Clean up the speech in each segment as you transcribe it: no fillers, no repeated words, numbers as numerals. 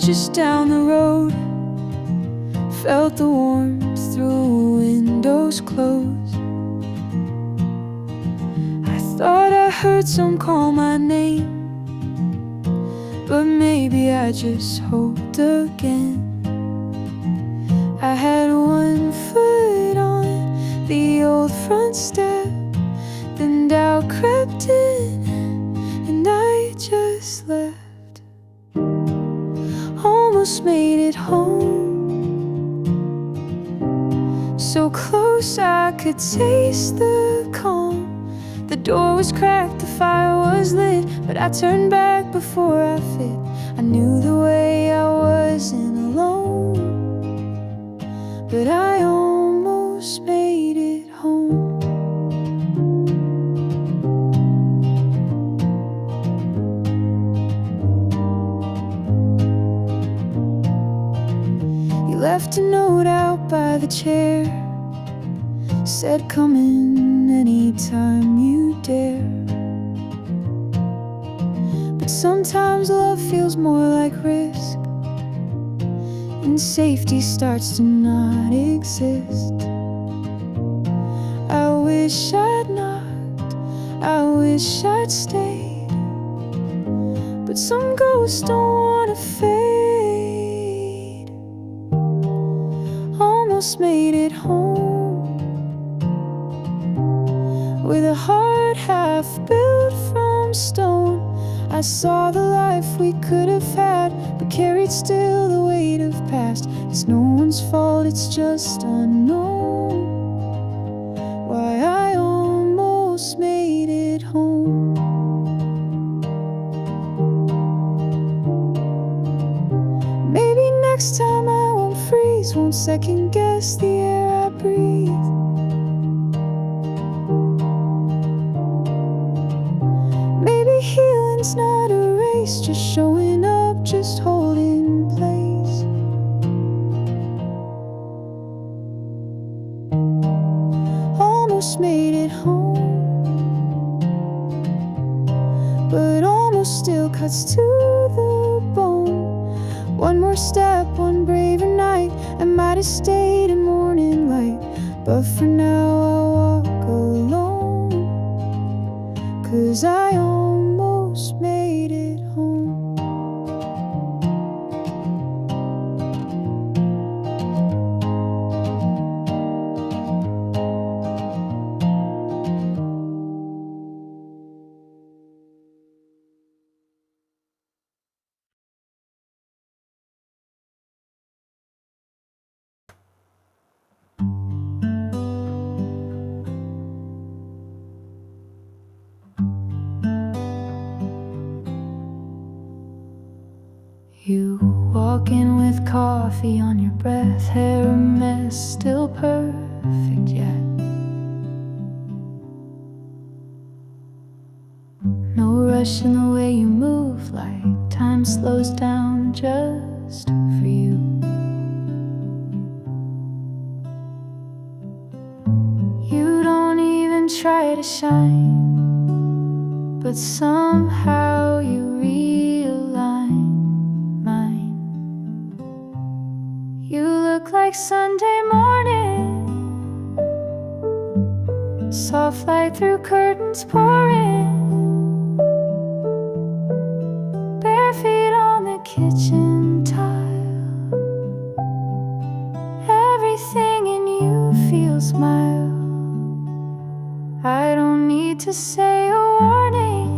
just down the road. Felt the warmth through windows closed. I thought I heard some call my name, but maybe I just hoped again. I had one foot on the old front step, then doubt crept in and I just left. Almost made it home, so close I could taste the calm. The door was cracked, the fire was lit, but I turned back before I fit. I knew the way I wasn't alone, but I almost made it home. You left a note out by the chair, said come in anytime you dare. But sometimes love feels more like risk, and safety starts to not exist. I wish I'd knocked, I wish I'd stayed, but some ghosts don't wanna fade. Almost made it home, with a heart half built from stone. I saw the life we could have had, but carried still the weight of past. It's no one's fault, it's just unknown why I almost made it home. Maybe next time I won't freeze, won't second guess the air I breathe. Healing's not a race, just showing up, just holding place. Almost made it home, but almost still cuts to the bone. One more step, one braver night, I might have stayed in morning light, but for now I'll walk alone, 'cause I almost made it home. You walk in with coffee on your breath, hair a mess, still perfect yet. No rush in the way you move, like time slows down just for you. You don't even try to shine, but somehow you realign. You look like Sunday morning, soft light through curtains pouring, bare feet on the kitchen tile. Everything in you feels mild. I don't need to say a warning.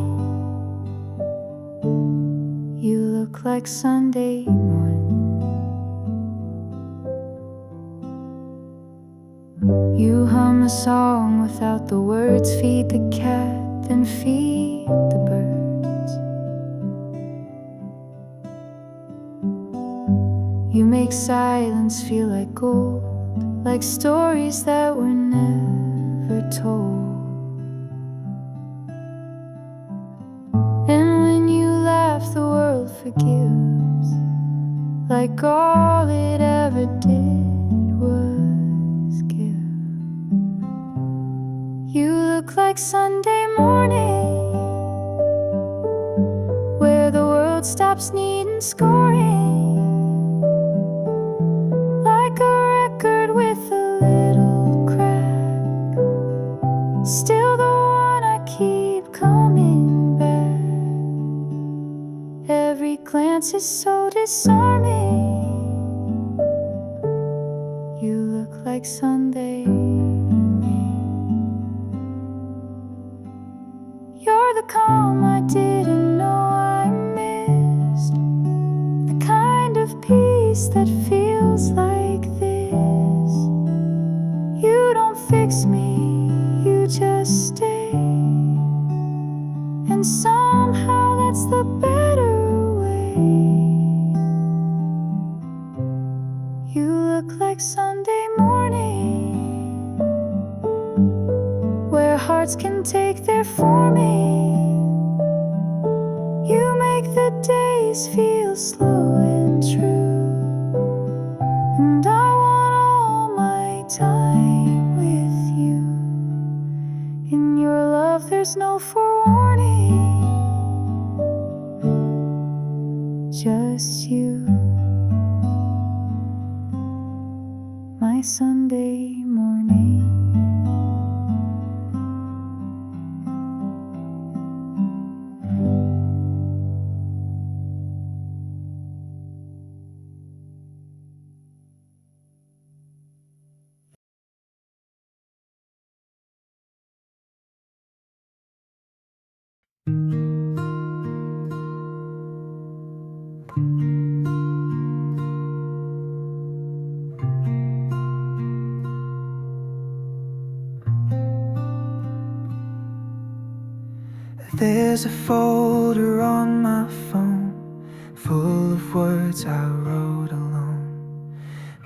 You look like Sunday morning. You hum a song without the words, feed the cat, then feed the birds. You make silence feel like gold, like stories that were never told. And when you laugh, the world forgives, like all it ever did was give. You look like Sunday morning, where the world stops needing scoring. still the one I keep coming back. Every glance is so disarming. You look like Sunday evening. You're the calm I didn't know I missed, the kind of peace that feels like this. You don't fix me, you just stay, and somehow that's the better way. You look like Sunday morning, where hearts can take their forming. You make the days feel slow and true, and I want all my time with you. In your love there's no forewarning, just you, my Sunday morning. There's a folder on my phone full of words I wrote alone,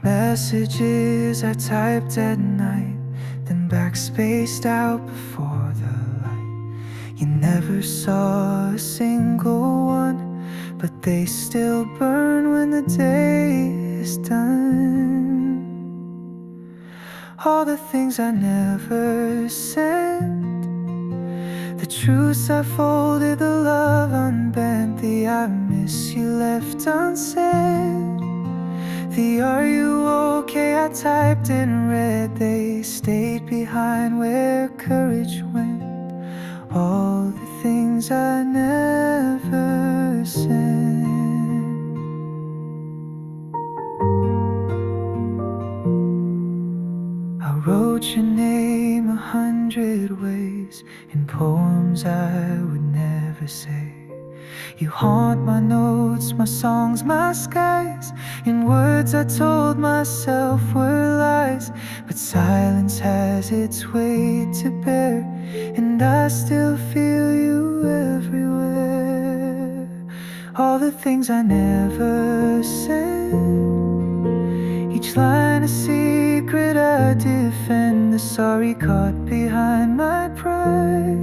messages I typed at night, then backspaced out before the light. You never saw a single one, but they still burn when the day is done. All the things I never sent, the truths I folded, the love unbent, the I miss you left unsaid, the are you okay I typed and read, they stayed behind where courage went. All the things I never sent. I wrote your name 100 ways in poems I would never say. You haunt my notes, my songs, my skies, in words I told myself were lies. But silence has its weight to bear, and I still feel you everywhere. All the things I never said, each line a secret I defend, the sorry caught behind my pride,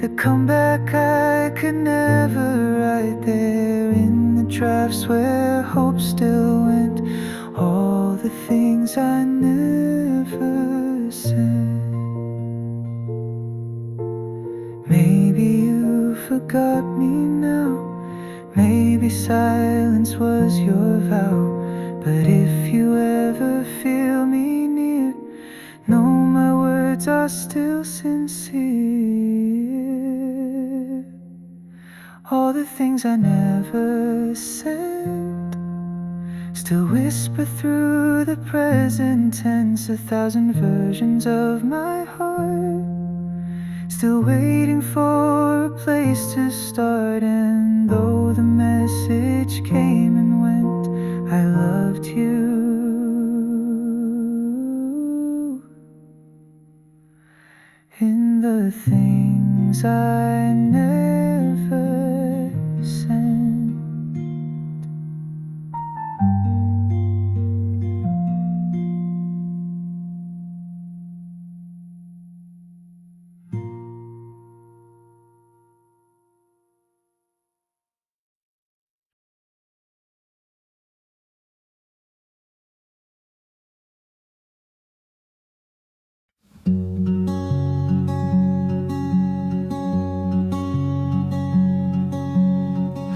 the comeback I could never write, there in the drafts where hope still went. All the things I never said. Maybe you forgot me now, maybe silence was your vow. But if you ever feel me near, know my words are still sincere. All the things I never said still whisper through the present tense, 1,000 versions of my heart, still waiting for a place to start. And though the message came and went, I loved you. In the things I never sent.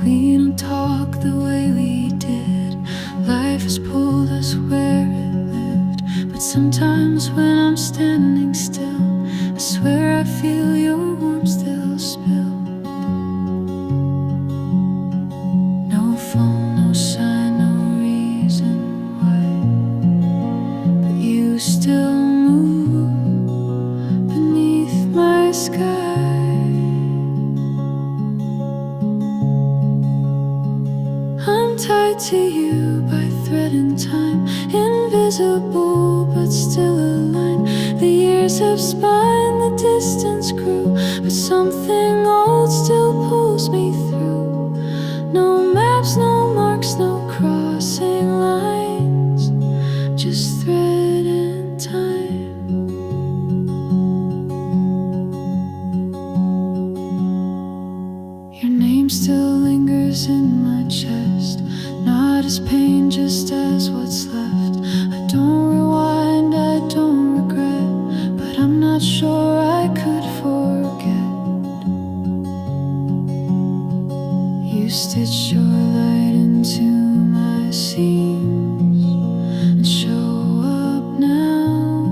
We don't talk the way we did. Life has pulled us where it lived. But sometimes when I'm standing still, I swear still move beneath my sky. I'm tied to you by thread and time, invisible but still aligned. The years have spun, the distance grew, but something old still pulls me through. No maps, no marks, no crossing lines, just thread and time. Your name still lingers in my chest, not as pain, just as what's left. I don't rewind, I don't regret, but I'm not sure I could forget. You stitch your light into my seams and show up now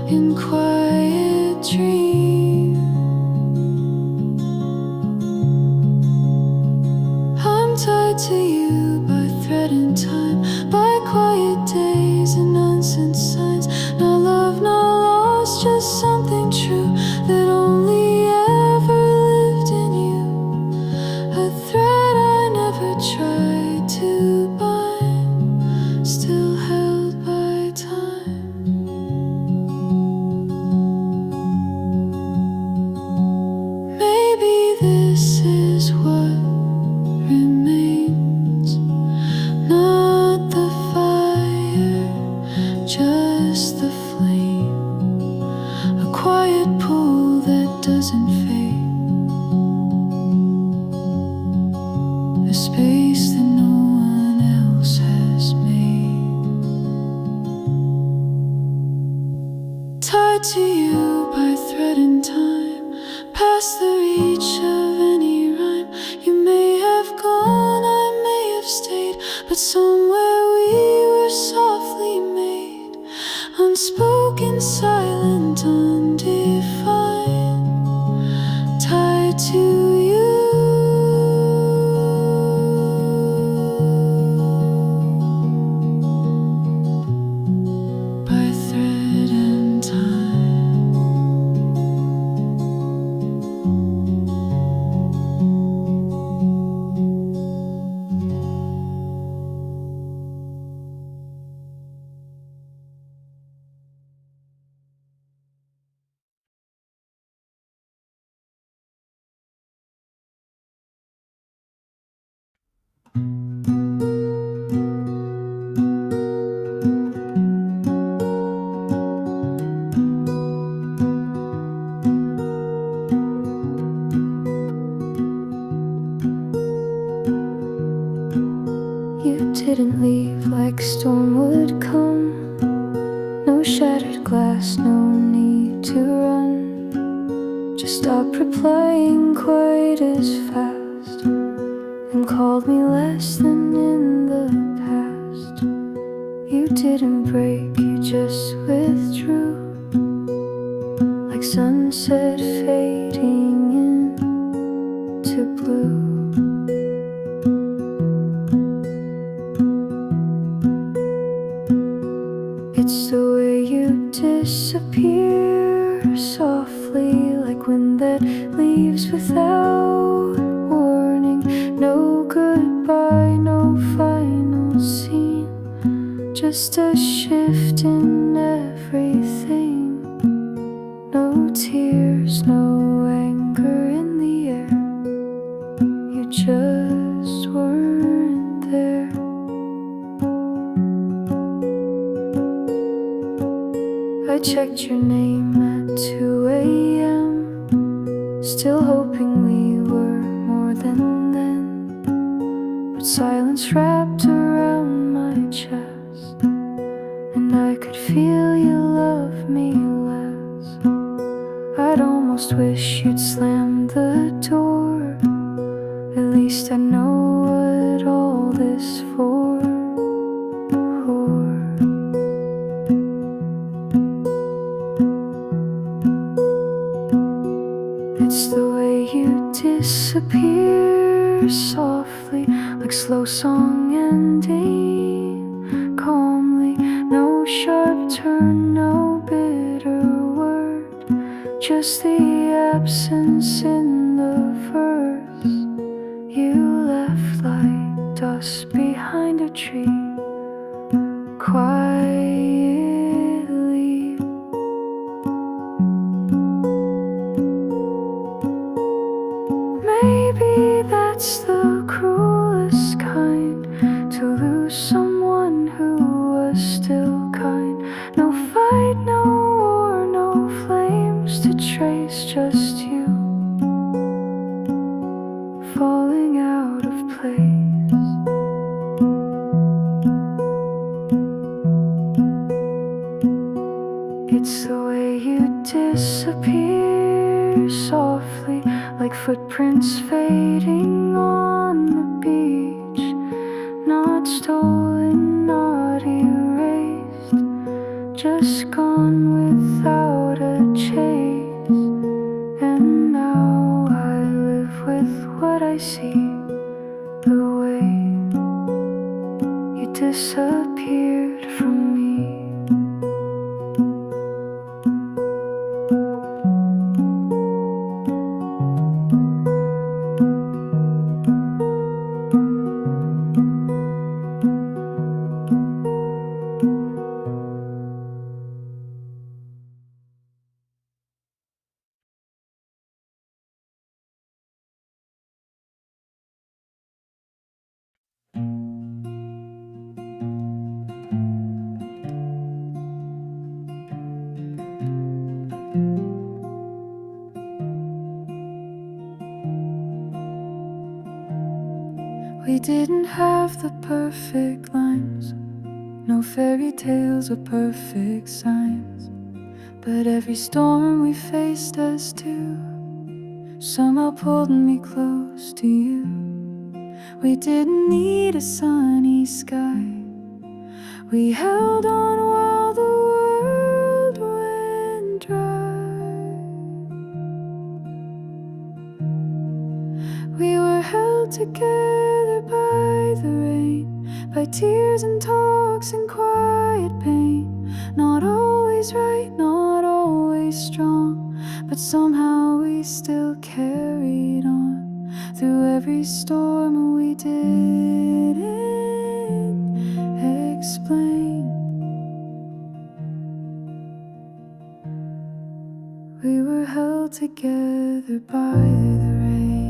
in quiet dreams. I'm tied to you by thread and time, by quiet days and unsent signs. No love, no loss, just something true that only ever lived in you. A thread I never tried to bind, still held by time. Maybe this is what remains, not the fire, just the flame, a quiet pull that doesn't fade, a space that no one else has made. Tied to you by thread and time, past the reach of any rhyme. You may have gone, I may have stayed, but somewhere we were softly made, unspoken, silent, undefined, tied to you by thread and time. You didn't leave like a storm would come. No shattered glass, no need to run. Just stopped replying quite as fast and called me less than in the past. You didn't break, you just withdrew, like sunset fading into blue. It's the way you disappear softly, like wind that leaves without warning. No goodbye, no final scene, just a shift in everything. No tears, no anger in the air. You just weren't there. I checked your name at 2 a.m., still hoping we were more than then. But silence wrapped around my chest, and I could feel you love me less. I'd almost wish you'd slammed the door. At least I know what all this for. It's the way you disappear softly, like slow song ending calmly. No no sharp turn, no bitter word, just the absence in the verse. You left like dust behind a tree, quietly. Maybe that's the cruelest kind, to lose someone who was still kind. No fight, no war, no flames to trace, just you falling out of place. It's the way you disappear softly, like footprints fading on the beach. Not stolen, not erased, just gone without a chase. And now I live with what I see, the way you disappeared from me. We didn't have the perfect lines, no fairy tales or perfect signs, but every storm we faced as two somehow pulled me close to you. We didn't need a sunny sky, we held on while the world went dry. We were held together by the rain, by tears and talks and quiet pain. Not always right, not always strong, but somehow we still carried on through every storm we didn't explain. We were held together by the rain.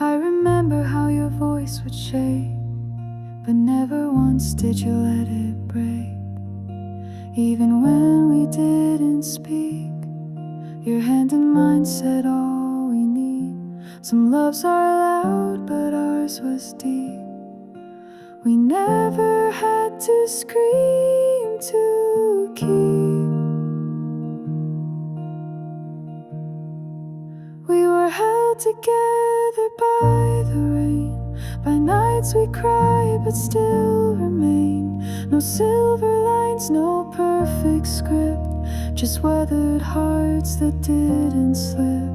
I remember how your voice would shake, but never once did you let it break. Even when we didn't speak, your hand in mine said all we need. Some loves are loud, but ours was deep. We never had to scream to keep. We were held together by the rain, by nights we cried but still remain. No silver lines, no perfect script, just weathered hearts that didn't slip.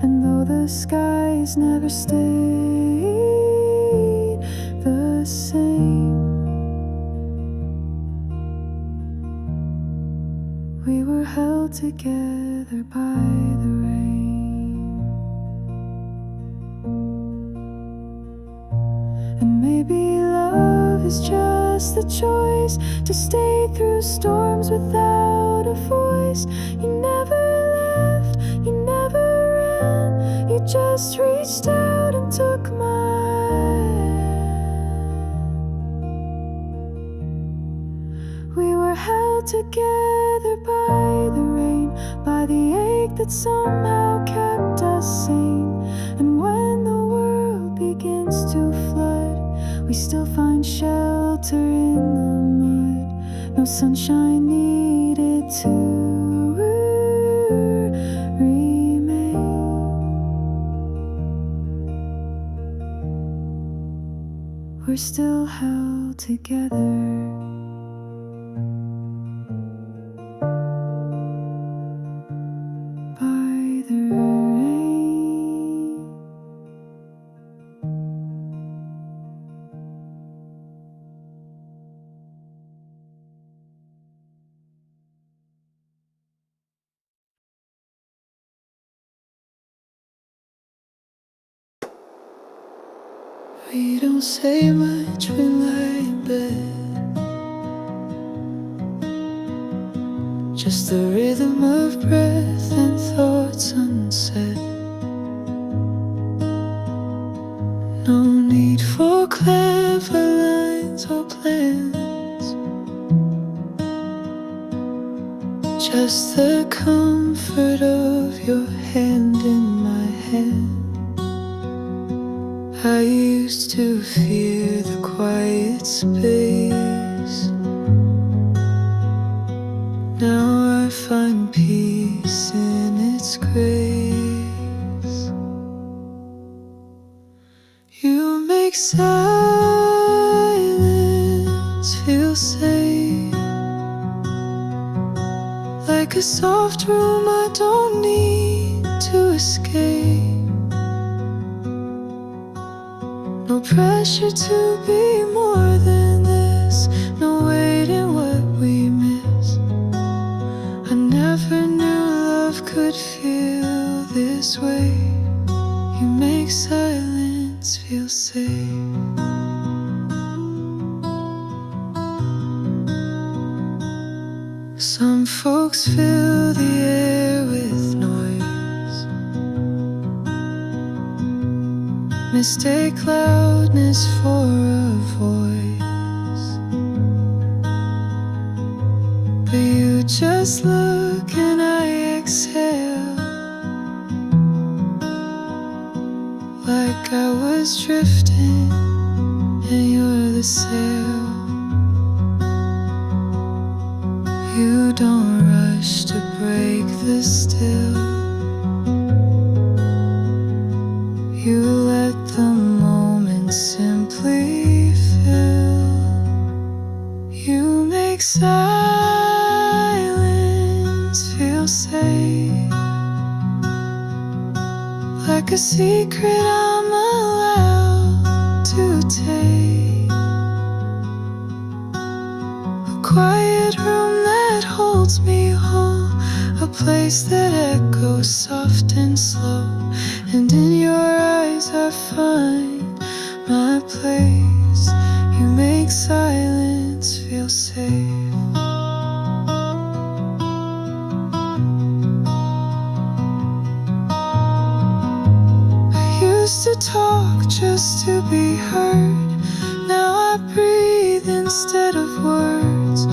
And though the skies never stayed the same, we were held together by the rain. And maybe love is just the choice to stay through storms without a voice. You never left, you never ran, you just reached out and took my hand. We were held together by the rain, by the ache that somehow kept us sane. And when the world begins to flood, we still find shelter in the mud. No sunshine needed to remain. We're still held together We don't say much, we lie in bed. Just the rhythm of breath and thoughts unsaid. No need for clever lines or plans, just the comfort of your hand in my hand. I used to fear the quiet space. Now I find peace in its grace. You make silence feel safe, like a soft room I don't need to escape. No pressure to be more than this, no weight in what we miss. I never knew love could feel this way. You make silence feel safe. Some folks fill the air with noise, mistake loudness for a voice. But you just look and I exhale, like I was drifting and you're the sail. You don't rush to break the still. You let the moment simply fill. You make silence feel safe, like a secret I'm allowed to take. A quiet room that holds me whole, a place that echoes soft and slow. And in your eyes I find my place. You make silence feel safe. I used to talk just to be heard. Now I breathe instead of words.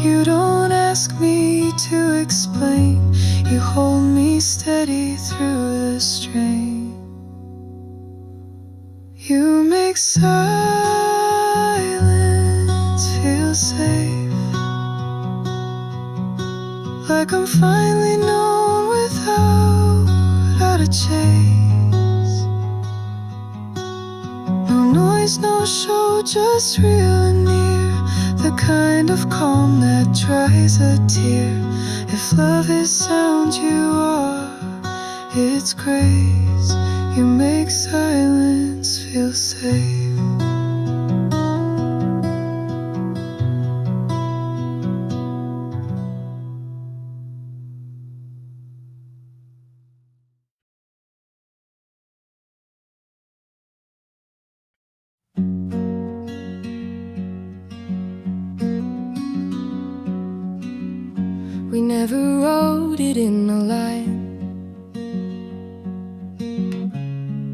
You don't ask me to explain. You hold me steady through the strain. You make silence feel safe, like I'm finally known without how to chase. No noise, no show, just real and near, the kind of calm that dries a tear. If love is sound, you are its grace. You make silence feel safe. We never wrote it in a line,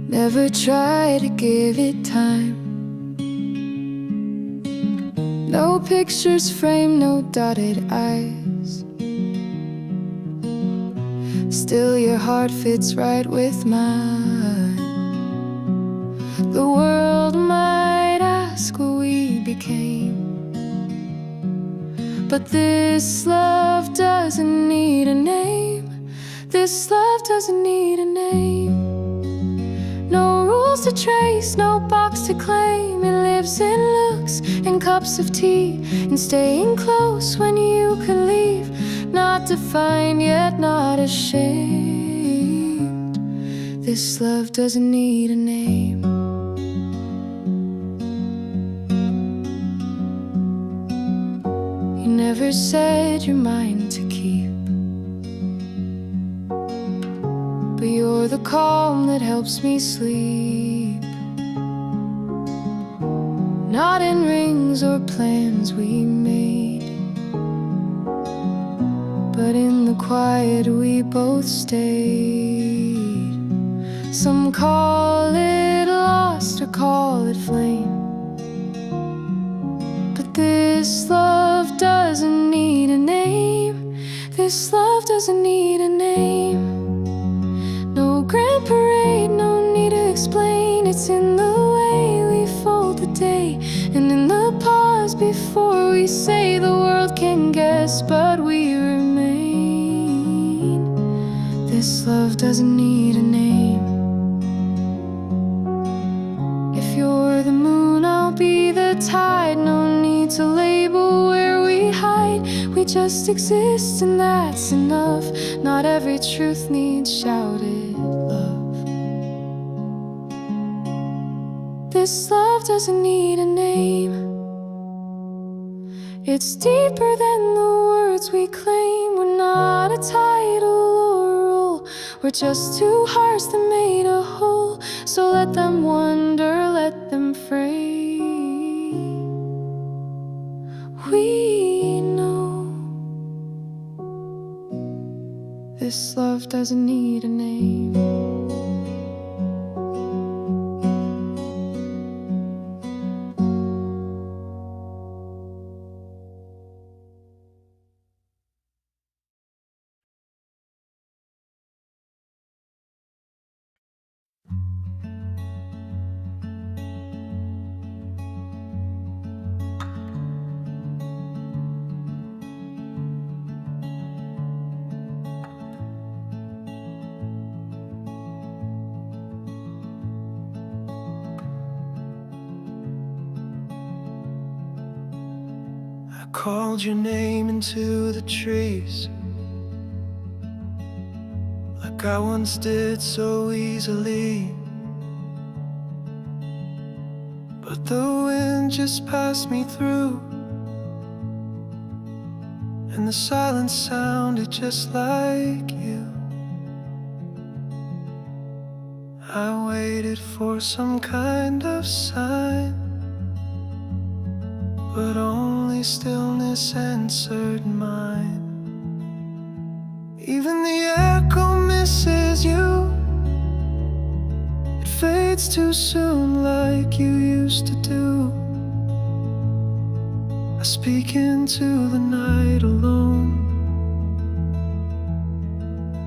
never tried to give it time. No pictures framed, no dotted I's. Still your heart fits right with mine. The world might ask what we became, but this love doesn't need a name. This love doesn't need a name. No rules to trace, no box to claim. It lives in looks and cups of tea, and staying close when you could leave. Not defined yet not ashamed. This love doesn't need a name. You never said you're mine to keep, but you're the calm that helps me sleep. not in rings or plans we made, but in the quiet we both stayed. Some call it lost or call it flame, but this love doesn't need a name. This love doesn't need a name. No grand parade, no need to explain. It's in the way we fold the day, and in the pause before we say the world can guess, but we remain. This love doesn't need a name. If you're the moon, I'll be the tide. No need to label where we hide. We just exist and that's enough. Not every truth needs shouted love. This love doesn't need a name. It's deeper than the words we claim. We're not a title or a rule. We're just two hearts that made a whole. So let them wonder, let them fray. We know this love doesn't need a name. I called your name into the trees, like I once did so easily. But the wind just passed me through, and the silence sounded just like you. I waited for some kind of sign, but only stillness answered mine. Even the echo misses you. It fades too soon like you used to do. I speak into the night alone,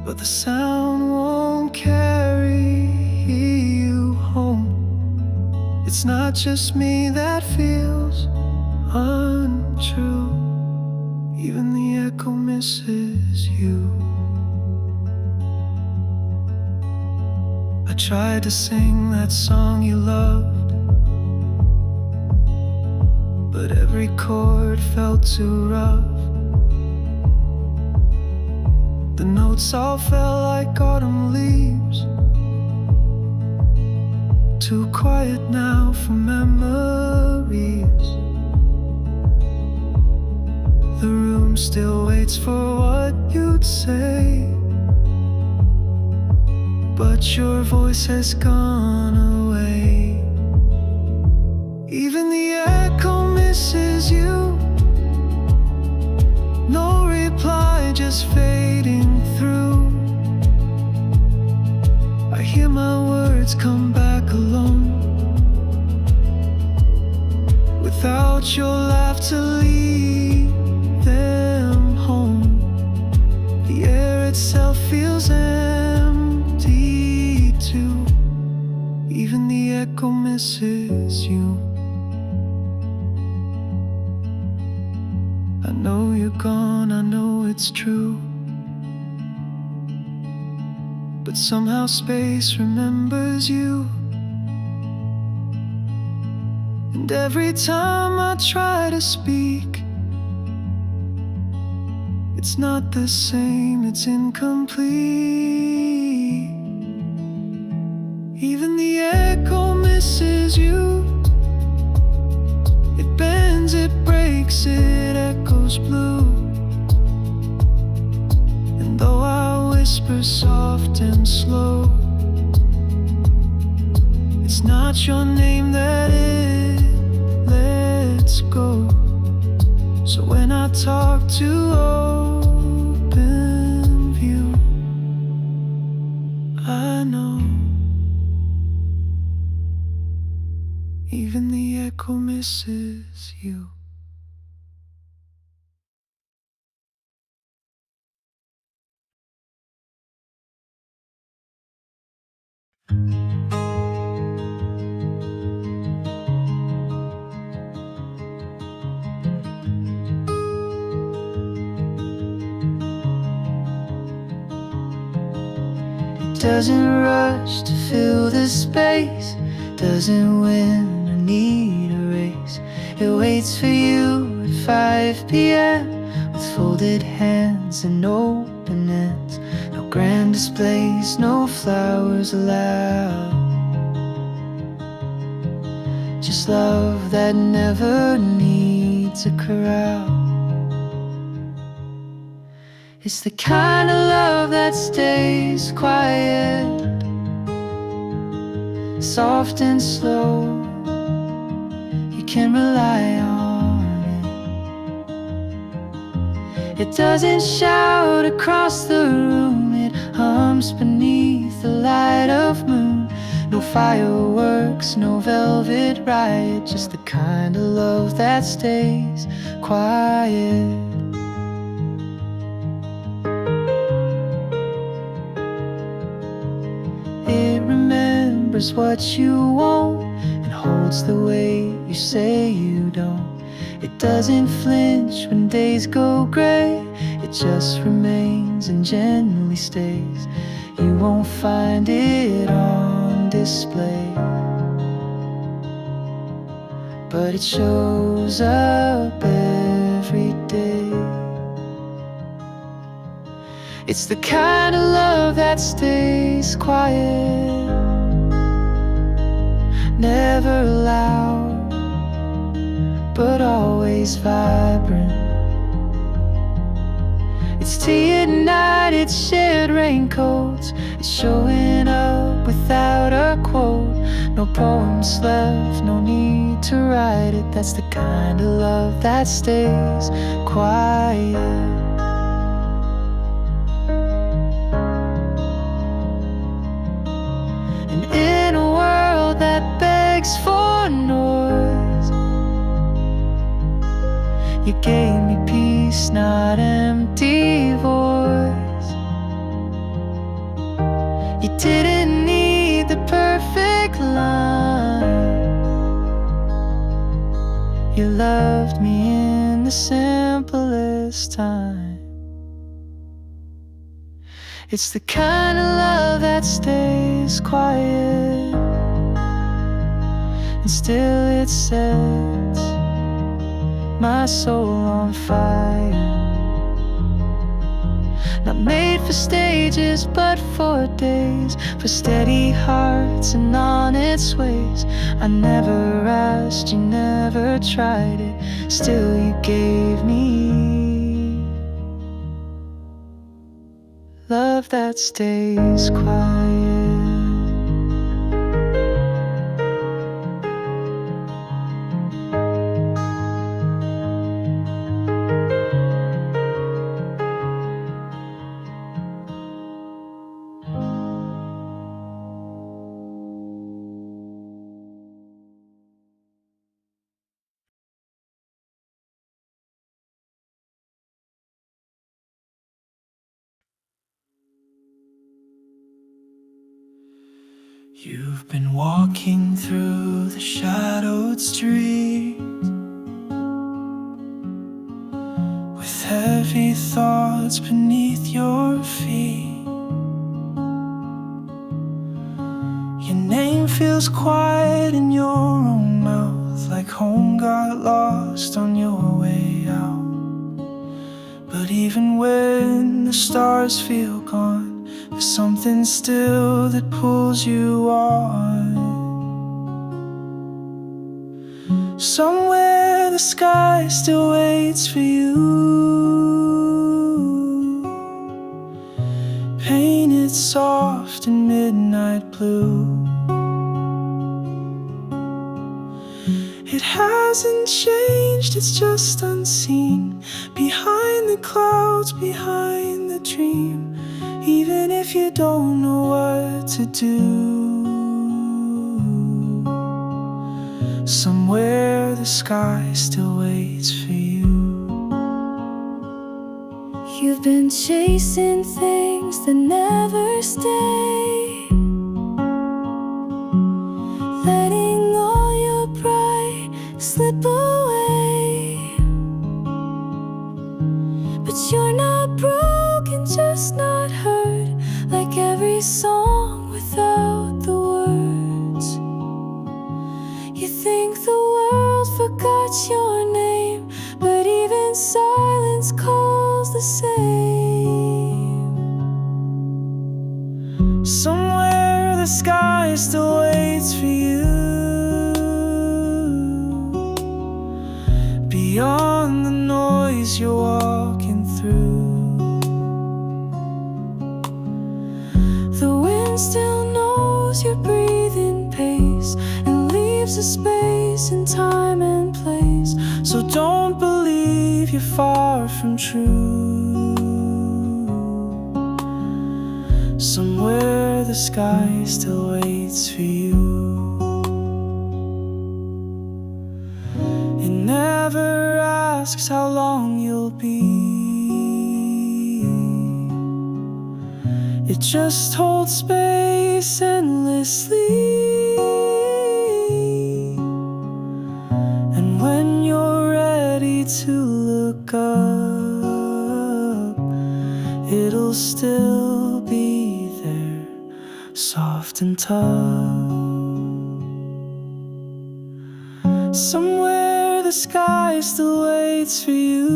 but the sound won't carry you home. It's not just me that feels untrue. Even the echo misses you. I tried to sing that song you loved, but every chord felt too rough. The notes all fell like autumn leaves, too quiet now for memories. The room still waits for what you'd say, but your voice has gone away. Even the echo misses you. No reply, just fading through. I hear my words come back alone, without your laugh to lead them home. The air itself feels empty too. Even the echo misses you. I know you're gone, I know it's true, but somehow space remembers you. And every time I try to speak, it's not the same, it's incomplete. Even the echo misses you. It bends, it breaks, it echoes blue. And though I whisper soft and slow, it's not your name that it lets go. So when I talk to open view, I know even the echo misses you. Doesn't rush to fill the space, doesn't win or need a race. It waits for you at 5 p.m. with folded hands and open ends. No grand displays, no flowers allowed, just love that never needs a crowd. It's the kind of love that stays quiet, soft and slow. You can rely on it. It doesn't shout across the room, it hums beneath the light of moon. No fireworks, no velvet riot, just the kind of love that stays quiet. It remembers what you want and holds the way you say you don't. It doesn't flinch when days go gray, it just remains and gently stays. You won't find it on display, but it shows up every day. It's the kind of love that stays quiet, never loud, but always vibrant. It's tea at night, it's shared raincoats, it's showing up without a quote. No poems left, no need to write it. That's the kind of love that stays quiet. In a world that begs for noise, you gave me peace, not empty voice. You didn't need the perfect line, you loved me in the simplest time. It's the kind of love that stays quiet, and still it sets my soul on fire. Not made for stages, but for days, for steady hearts and on its ways. I never asked, you never tried it, still you gave me love that stays quiet. You've been walking through the shadowed street with heavy thoughts beneath your feet. Your name feels quiet in your own mouth, like home got lost on your way out. But even when the stars feel gone, there's something still that pulls you on. Somewhere the sky still waits for you, painted soft in midnight blue. It It hasn't changed, it's just unseen. Behind the clouds, behind the dream. Even if you don't know what to do, somewhere the sky still waits for you. You've been chasing things that never stay, letting all your pride slip away. But you're not broken, just not heard, like every song without the words. You think the world forgot your name, but even silence calls the same. Somewhere the sky still waits for you. Beyond the noise you're walking through, The wind still knows your breathing pace and leaves a space in time and place. so don't believe you're far from true. Somewhere the sky still waits for you. It never asks how long you'll be. It just holds space endlessly. And when you're ready to look up, it'll still be there, soft and tough. Somewhere the sky still waits for you,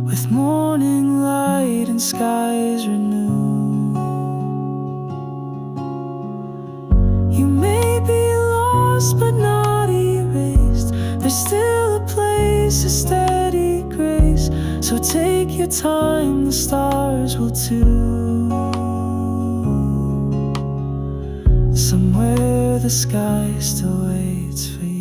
with morning light and skies renewed. You may be lost but not erased. There's still a place, a steady grace. So take your time, the stars will too. Somewhere the sky still waits for you.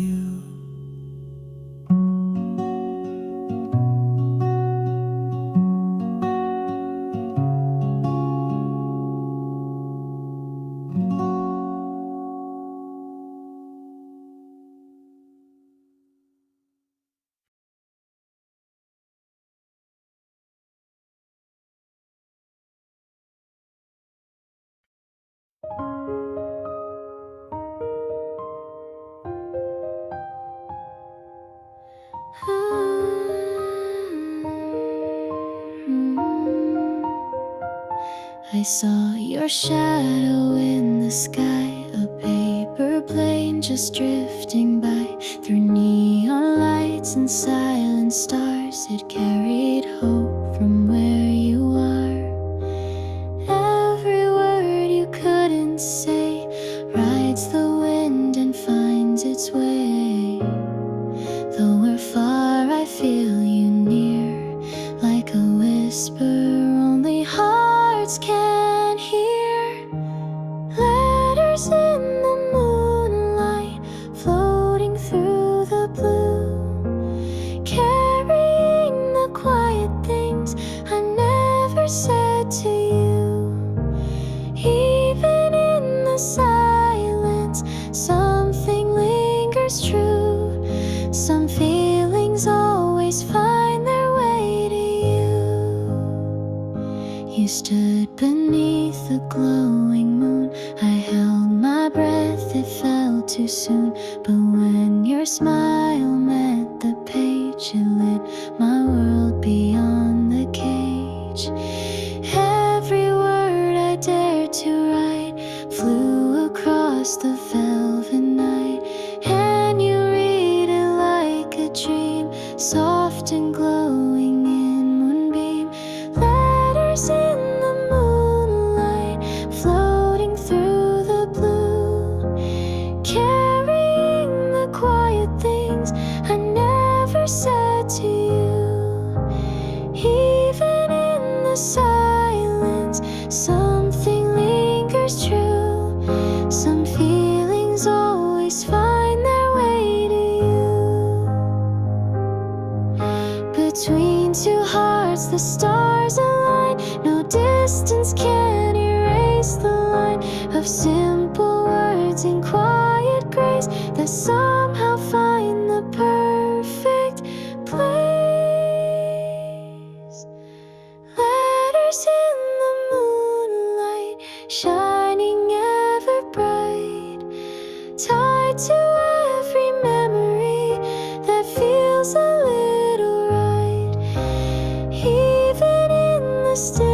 I saw your shadow in the sky, a paper plane just drifting by. Through neon lights and silent stars, it carried hope from where you are. Every word you couldn't say rides the wind and finds its way. Though we're far, I feel you near, like a whisper only hearts can hear. Letters in the moonlight, floating through the blue, carrying the quiet things I never said to you. Even in the silence, something lingers true. Some feelings always find their way to you. You stood beneath the glowing moon. I held my breath, it felt too soon. But when your smile met the page, it lit my world beyond the cage. Every word I dared to write flew across the velvet night, and you read it like a dream, soft and glowing in moonbeam. Letters in the moonlight, floating through the blue, carrying the quiet things I never said to you. of simple words in quiet grace that somehow find the perfect place. Letters in the moonlight, shining ever bright, tied to every memory that feels a little right. Even in the stillness,